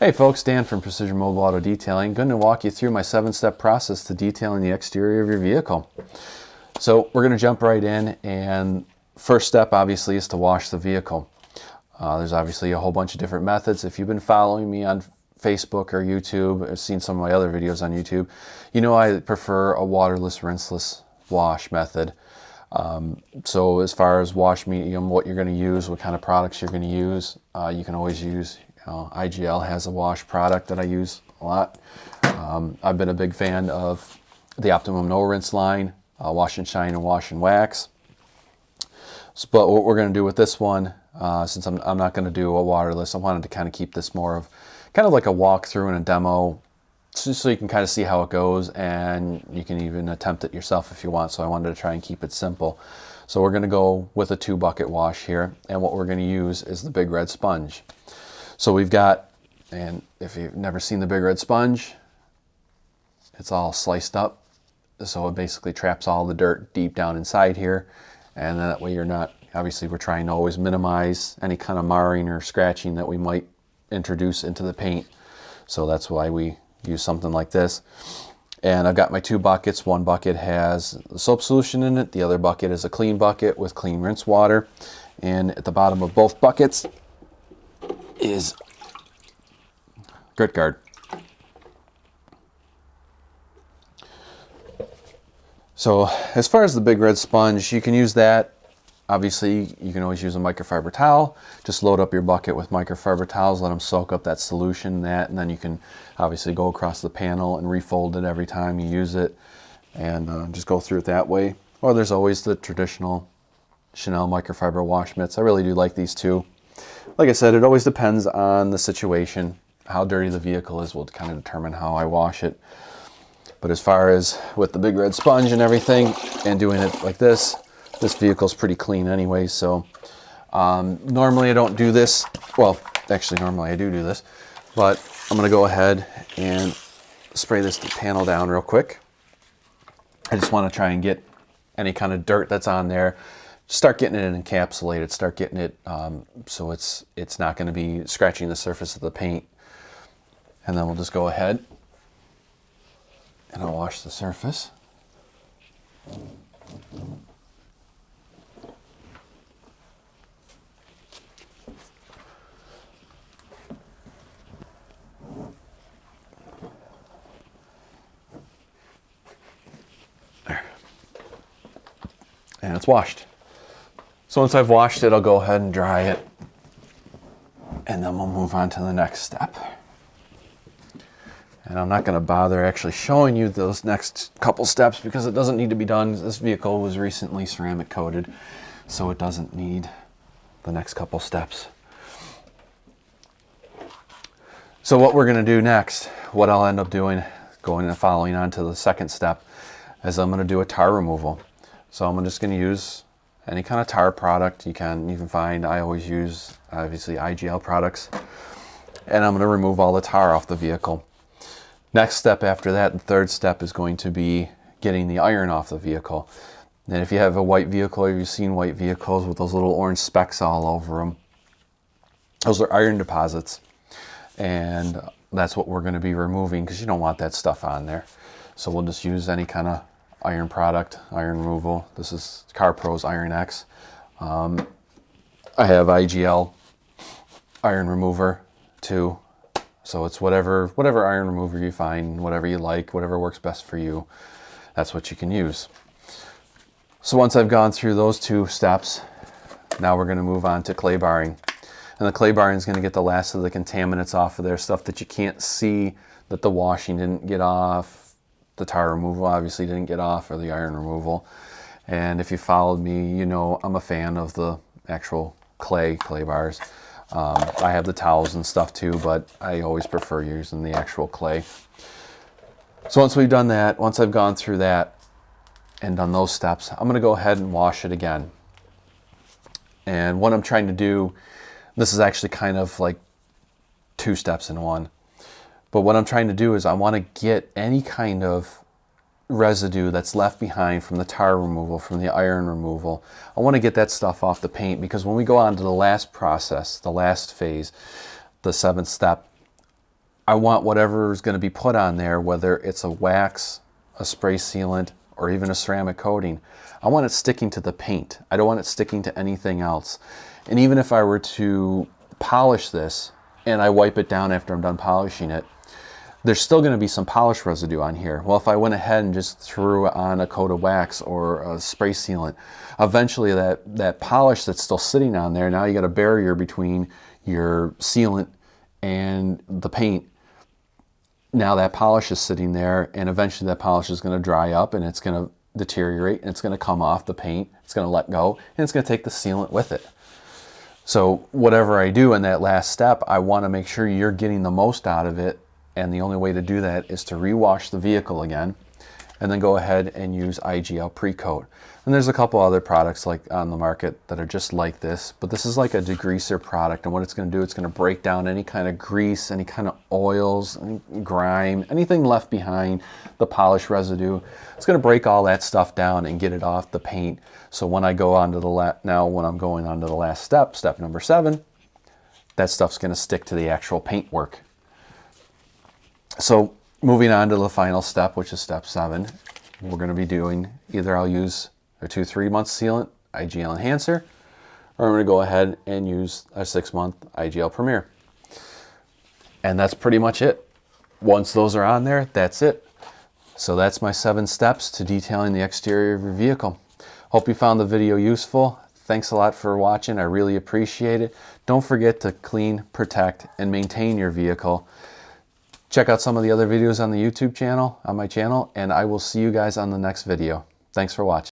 Hey folks, Dan from Precision Mobile Auto Detailing. Going to walk you through my 7-step process to detailing the exterior of your vehicle. So we're going to jump right in, and first step obviously is to wash the vehicle. There's obviously a whole bunch of different methods. If you've been following me on Facebook or YouTube, or seen some of my other videos on YouTube, you know I prefer a waterless, rinseless wash method. So as far as wash medium, what you're going to use, what kind of products you're going to use, you can always use, IGL has a wash product that I use a lot. I've been a big fan of the Optimum No Rinse line, Wash and Shine and Wash and Wax. But what we're going to do with this one, since I'm not going to do a waterless, I wanted to kind of keep this more of kind of like a walkthrough and a demo, just so you can kind of see how it goes, and you can even attempt it yourself if you want. So I wanted to try and keep it simple. So we're going to go with a 2-bucket wash here, and what we're going to use is the Big Red Sponge. So we've got, and if you've never seen the Big Red Sponge, it's all sliced up, so it basically traps all the dirt deep down inside here, and that way you're not, obviously we're trying to always minimize any kind of marring or scratching that we might introduce into the paint. So that's why we use something like this. And I've got my 2 buckets. One bucket has the soap solution in it, the other bucket is a clean bucket with clean rinse water, and at the bottom of both buckets is Grit Guard. So as far as the Big Red Sponge, you can use that. Obviously, you can always use a microfiber towel. Just load up your bucket with microfiber towels, let them soak up that solution, and then you can obviously go across the panel and refold it every time you use it, and just go through it that way. Or there's always the traditional Chanel microfiber wash mitts. I really do like these too. Like I said, it always depends on the situation. How dirty the vehicle is will kind of determine how I wash it. But as far as with the Big Red Sponge and everything, and doing it like this vehicle's pretty clean anyway. So normally I don't do this. Well, actually normally I do this, but I'm going to go ahead and spray this panel down real quick. I just want to try and get any kind of dirt that's on there, start getting it encapsulated, start getting it so it's not going to be scratching the surface of the paint. And then we'll just go ahead and I'll wash the surface. There. And it's washed. So once I've washed it, I'll go ahead and dry it, and then we'll move on to the next step. And I'm not going to bother actually showing you those next couple steps because it doesn't need to be done. This vehicle was recently ceramic coated, so it doesn't need the next couple steps. So what we're going to do next, what I'll end up doing, going and following on to the second step, is I'm going to do a tar removal. So I'm just going to use any kind of tar product you can find. I always use obviously IGL products, and I'm going to remove all the tar off the vehicle. Next step after that, the third step, is going to be getting the iron off the vehicle. And if you have a white vehicle, or you've seen white vehicles with those little orange specks all over them, those are iron deposits. And that's what we're going to be removing, because you don't want that stuff on there. So we'll just use any kind of iron product, iron removal. This is CarPro's Iron X. I have IGL iron remover too. So it's whatever iron remover you find, whatever you like, whatever works best for you, that's what you can use. So once I've gone through those 2 steps, now we're going to move on to clay barring. And the clay barring is going to get the last of the contaminants off of there, stuff that you can't see, that the washing didn't get off, the tar removal obviously didn't get off, or the iron removal. And if you followed me, you know I'm a fan of the actual clay bars. I have the towels and stuff too, but I always prefer using the actual clay. So once we've done that, once I've gone through that and done those steps, I'm going to go ahead and wash it again. And what I'm trying to do, this is actually kind of like 2 steps in one. But what I'm trying to do is I want to get any kind of residue that's left behind from the tar removal, from the iron removal. I want to get that stuff off the paint, because when we go on to the last process, the last phase, the 7th step, I want whatever is going to be put on there, whether it's a wax, a spray sealant, or even a ceramic coating, I want it sticking to the paint. I don't want it sticking to anything else. And even if I were to polish this and I wipe it down after I'm done polishing it, there's still going to be some polish residue on here. Well, if I went ahead and just threw on a coat of wax or a spray sealant, eventually that polish that's still sitting on there, now you got a barrier between your sealant and the paint. Now that polish is sitting there, and eventually that polish is going to dry up and it's going to deteriorate and it's going to come off the paint. It's going to let go and it's going to take the sealant with it. So whatever I do in that last step, I want to make sure you're getting the most out of it. And the only way to do that is to rewash the vehicle again and then go ahead and use IGL Precoat. And there's a couple other products like on the market that are just like this, but this is like a degreaser product, and what it's going to do, it's going to break down any kind of grease, any kind of oils, any grime, anything left behind, the polish residue. It's going to break all that stuff down and get it off the paint. So when I go on to when I'm going on to the last step, step number 7, that stuff's going to stick to the actual paint work. So moving on to the final step, which is step 7, we're going to be doing, either I'll use a 2-3 month sealant, IGL Enhancer, or I'm going to go ahead and use a 6-month IGL Premier. And that's pretty much it. Once those are on there, that's it. So that's my 7 steps to detailing the exterior of your vehicle. Hope you found the video useful. Thanks a lot for watching. I really appreciate it. Don't forget to clean, protect, and maintain your vehicle. Check out some of the other videos on the YouTube channel, on my channel, and I will see you guys on the next video. Thanks for watching.